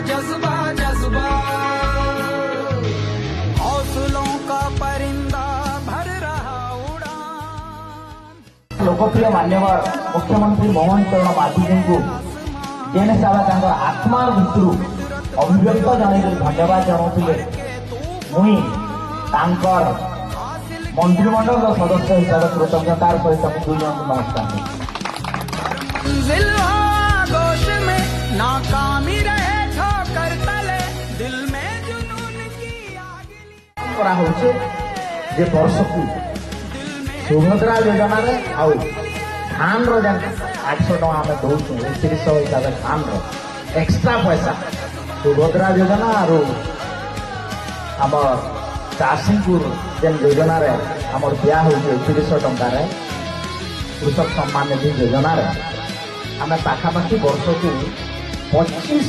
जज्बा जज्बा हौसलों का परिंदा भर रहा उड़ान। लोकप्रिय मान्यवर मुख्यमंत्री मोहन चरण माझी जी को जेन हिसाब से आत्मा भितर अभिव्यक्त जन धन्यवाद जनाऊे मुई मंत्रिमंडल सदस्य हिसाब से कृतज्ञतार सहित दुनिया को नमस्कार गोश में नाकामी रहे ठोकर तले दिल में जुनून की आग करा होचे जे वर्ष को सुभद्रा योजना रे आउ धान रो जन 800 टका आमे दउछु 3100 हिसाब से धान रो एक्स्ट्रा पैसा सुभद्रा योजना आरो हमर चाषीपुर जेन योजना रे हमर दिया होचे 3100 टका रे कृषक सम्मान निधि योजना रे आमे पाखापाखि वर्ष को 25